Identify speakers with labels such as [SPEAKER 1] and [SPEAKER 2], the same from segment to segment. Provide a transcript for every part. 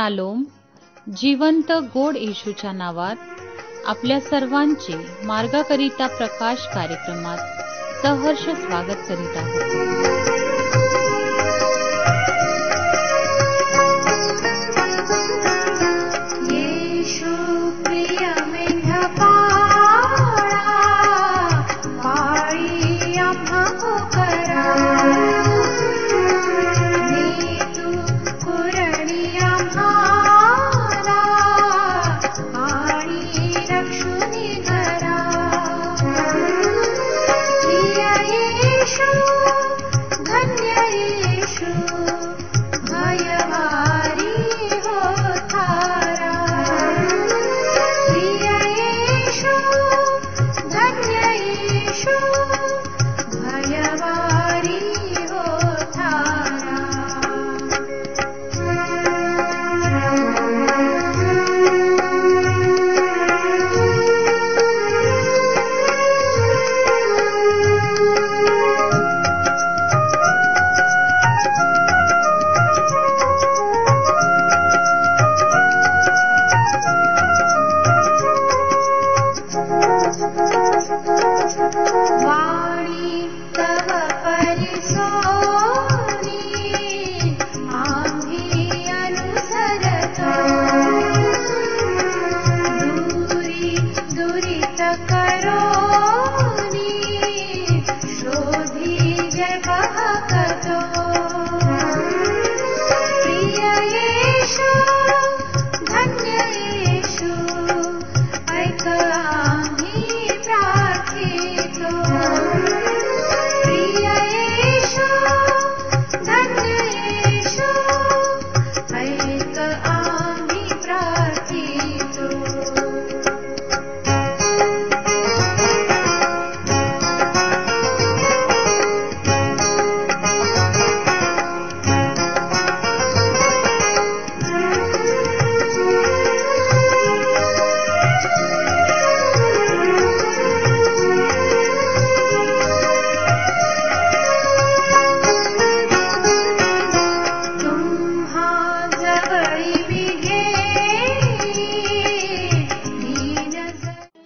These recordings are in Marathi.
[SPEAKER 1] शालोम. जिवंत गोड येशूच्या नावात आपल्या सर्वांचे मार्गाकरिता प्रकाश कार्यक्रमात सहर्ष स्वागत करीत आहोत.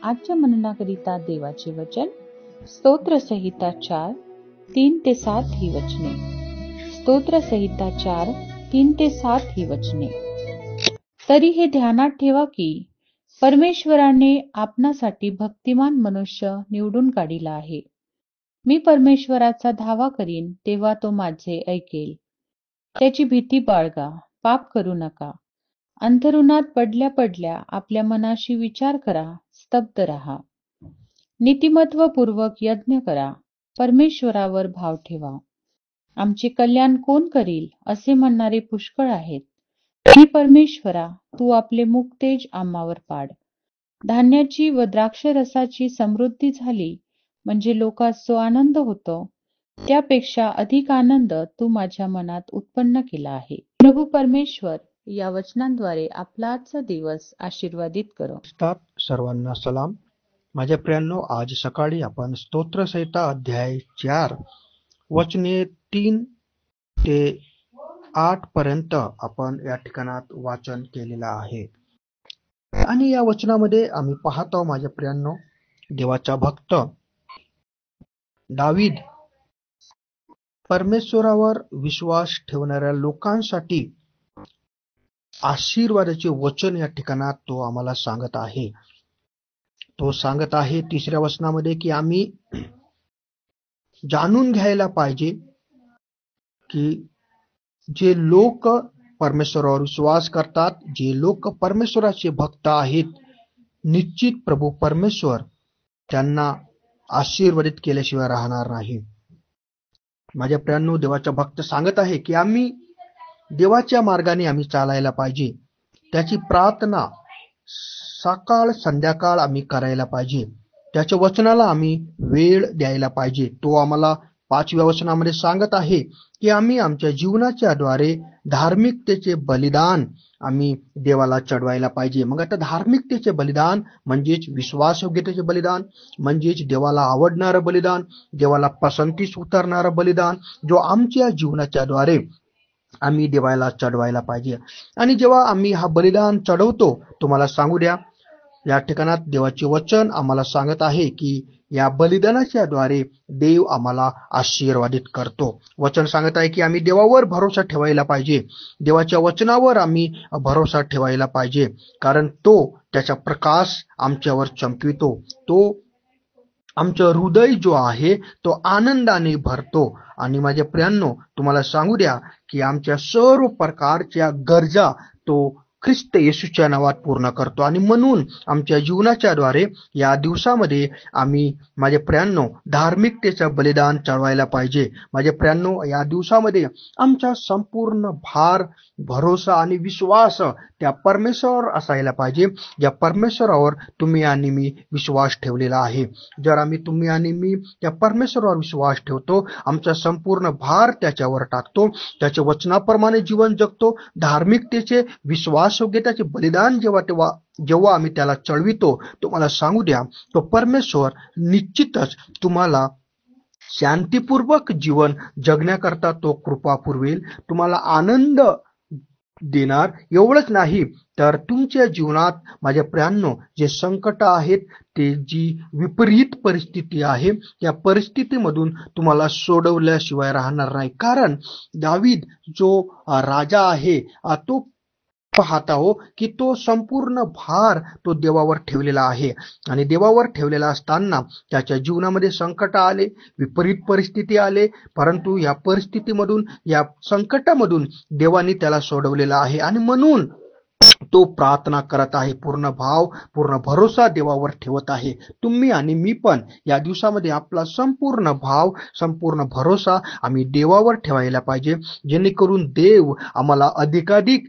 [SPEAKER 1] आजच्या मननाकरिता देवाचे वचन स्तोत्रसंहिता 4, 3-7 ही वचने. स्तोत्रसंहिता 4, 3-7 ही वचने. तरी हे ध्यानात ठेवा की परमेश्वराने आपणासाठी भक्तिमान मनुष्य निवडून काढिला आहे. मी परमेश्वराचा धावा करीन तेव्हा तो माझे ऐकेल. त्याची भीती बाळगा, पाप करू नका. अंथरुणात पडल्या पडल्या आपल्या मनाशी विचार करा, स्तब्ध रहा. नीतिमत्वपूर्वक यज्ञ करा, परमेश्वरावर भाव ठेवा. आमचे कल्याण कोण करील असे म्हणणारे पुष्कळ आहेत. ही परमेश्वरा, तू आपले मुख तेज आम्हावर पाड. धान्याची व द्राक्षरसाची समृद्धी झाली म्हणजे लोकांस जो आनंद होतो त्यापेक्षा अधिक आनंद तू माझ्या मनात उत्पन्न केला आहे. प्रभू परमेश्वर या वचनांद्वारे आपला आजचा दिवस आशीर्वादित करो.
[SPEAKER 2] सर्वांना सलाम. माझ्या प्रियांनो, आज सकाळी आपण स्तोत्रसंहिता अध्याय 4 वचने 3-8 पर्यंत आपण या ठिकाणात वाचन केलेलं आहे. आणि या वचनामध्ये आम्ही पाहतो माझ्या प्रियांनो, देवाचा भक्त दावीद परमेश्वरावर विश्वास ठेवणाऱ्या लोकांसाठी आशीर्वादाचे वचन या ठिकाणात तो आम्हाला सांगत आहे. तो सांगत आहे 3ऱ्या वचनामध्ये की आम्ही जाणून घ्यायला पाहिजे की जे लोक परमेश्वरावर विश्वास करतात, जे लोक परमेश्वराचे भक्त आहेत, निश्चित प्रभू परमेश्वर त्यांना आशीर्वादित केल्याशिवाय राहणार नाही. माझ्या प्रियांनो, देवाचा भक्त सांगत आहे की आम्ही देवाच्या मार्गाने आम्ही चालायला पाहिजे. त्याची प्रार्थना सकाळ संध्याकाळ आम्ही करायला पाहिजे. त्याच्या वचनाला आम्ही वेळ द्यायला पाहिजे. तो आम्हाला 5व्या वचनामध्ये सांगत आहे की आम्ही आमच्या जीवनाच्या द्वारे धार्मिकतेचे बलिदान आम्ही देवाला चढवायला पाहिजे. मग आता धार्मिकतेचे बलिदान म्हणजेच विश्वासयोग्यतेचे बलिदान, म्हणजेच देवाला आवडणारं बलिदान, देवाला पसंतीस उतरणारं बलिदान, जो आमच्या जीवनाच्या द्वारे आम्ही देवाला चढवायला पाहिजे. आणि जेव्हा आम्ही हा बलिदान चढवतो, तुम्हाला सांगू द्या, या ठिकाणात देवाचे वचन आम्हाला सांगत आहे की या बलिदानाच्या द्वारे देव आम्हाला आशीर्वादित करतो. वचन सांगत आहे की आम्ही देवावर भरोसा ठेवायला पाहिजे, देवाच्या वचनावर आम्ही भरोसा ठेवायला पाहिजे, कारण तो त्याचा प्रकाश आमच्यावर चमकवितो. तो आमचं हृदय जो आहे तो आनंदाने भरतो. आणि माझ्या प्रियांनो, तुम्हाला सांगू द्या की आमच्या सर्व प्रकारच्या गरजा तो ख्रिस्त येशूच्या नावात पूर्ण करतो. आणि म्हणून आमच्या जीवनाच्या द्वारे या दिवसामध्ये आम्ही, माझ्या प्रियांनो, धार्मिकतेचं बलिदान चढवायला पाहिजे. माझ्या प्रियांनो, या दिवसामध्ये आमचा संपूर्ण भार, भरोसा आणि विश्वास त्या परमेश्वरावर असायला पाहिजे, ज्या परमेश्वरावर तुम्ही आणि मी विश्वास ठेवलेला आहे. जर तुम्ही आणि मी त्या परमेश्वरावर विश्वास ठेवतो, आमचा संपूर्ण भार त्याच्यावर टाकतो, त्याच्या वचनाप्रमाणे जीवन जगतो, धार्मिकतेचे, विश्वासयोग्यतेचे बलिदान जेव्हा आम्ही त्याला चढवितो, तुम्हाला सांगू द्या, तो परमेश्वर निश्चितच तुम्हाला शांतीपूर्वक जीवन जगण्याकरता तो कृपा पुरवेल, तुम्हाला आनंद देणार. एवढंच नाही तर तुमच्या जीवनात, माझ्या प्रियांनो, जे संकट आहेत, ते जी विपरीत परिस्थिती आहे, त्या परिस्थितीमधून तुम्हाला सोडवल्याशिवाय राहणार नाही. कारण दावीद जो राजा आहे, तो पाहता हो की तो संपूर्ण भार तो देवावर ठेवलेला आहे. आणि देवावर ठेवलेला असताना त्याच्या जीवनामध्ये संकट आले, विपरीत परिस्थिती आले, परंतु या परिस्थितीमधून, या संकटामधून देवाने त्याला सोडवलेला आहे. आणि म्हणून तो प्रार्थना करत आहे, पूर्ण भाव, पूर्ण भरोसा देवावर ठेवत आहे. तुम्ही आणि मी पण या दिवसामध्ये आपला संपूर्ण भाव, संपूर्ण भरोसा आम्ही देवावर ठेवायला पाहिजे, जेणेकरून देव आम्हाला अधिकाधिक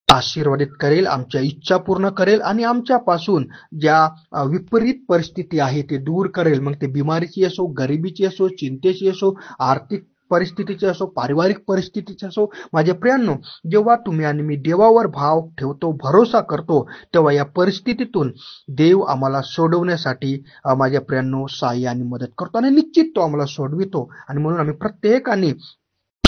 [SPEAKER 2] आशीर्वादित करेल, आमच्या इच्छा पूर्ण करेल आणि आमच्यापासून ज्या विपरीत परिस्थिती आहे ते दूर करेल. मग ते बिमारीची असो, गरिबीची असो, चिंतेची असो, आर्थिक परिस्थितीची असो, पारिवारिक परिस्थितीची असो. माझ्या प्रियांनो, जेव्हा तुम्ही आणि मी देवावर भाव ठेवतो, भरोसा करतो, तेव्हा या परिस्थितीतून देव आम्हाला सोडवण्यासाठी, माझ्या प्रियांनो, सहाय्य आणि मदत करतो आणि निश्चित तो आम्हाला सोडवितो. आणि म्हणून आम्ही प्रत्येकाने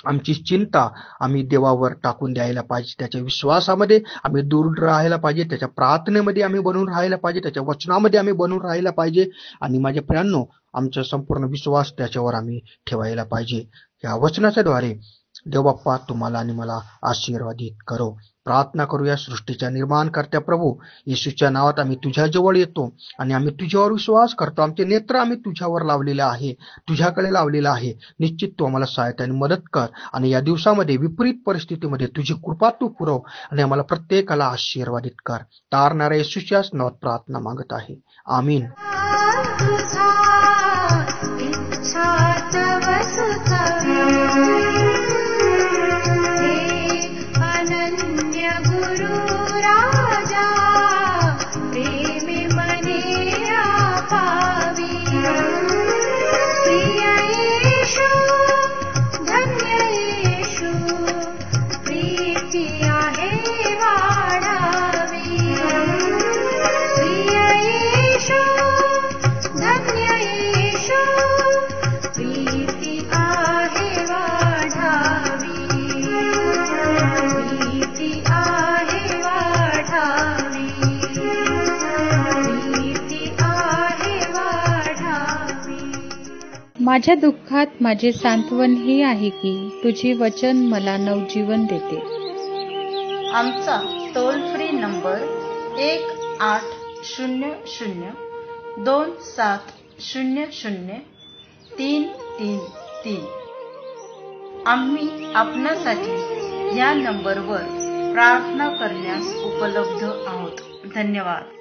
[SPEAKER 2] आमची चिंता आम्ही देवावर टाकून द्यायला पाहिजे. त्याच्या विश्वासामध्ये आम्ही दूर राहायला पाहिजे, त्याच्या प्रार्थनेमध्ये आम्ही बनून राहायला पाहिजे, त्याच्या वचनामध्ये आम्ही बनून राहायला पाहिजे. आणि माझ्या प्रियांनो, आमचा संपूर्ण विश्वास त्याच्यावर आम्ही ठेवायला पाहिजे. या वचनाच्या द्वारे देव बाप्पा तुम्हाला आणि मला आशीर्वादित करो. प्रार्थना करूया. सृष्टीच्या निर्माणकर्त्या प्रभू येशूच्या नावात आम्ही तुझ्या जवळ येतो आणि आम्ही तुझ्यावर विश्वास करतो. आमचे नेत्र आम्ही तुझ्यावर लावलेले आहे, तुझ्याकडे लावलेलं आहे. निश्चित तू आम्हाला सहायता आणि मदत कर. आणि या दिवसामध्ये विपरीत परिस्थितीमध्ये तुझी कृपा तू पुरव आणि आम्हाला प्रत्येकाला आशीर्वादित कर. तारणाऱ्या येशूच्याच नावात प्रार्थना मागत आहे. आमीन.
[SPEAKER 1] माझ्या दुःखात माझे सांत्वन हे आहे की तुझे वचन मला नवजीवन देते.
[SPEAKER 3] आमचा टोल फ्री नंबर 1-800-2700-333. आम्ही आपणासाठी या नंबरवर प्रार्थना करण्यास उपलब्ध आहोत. धन्यवाद.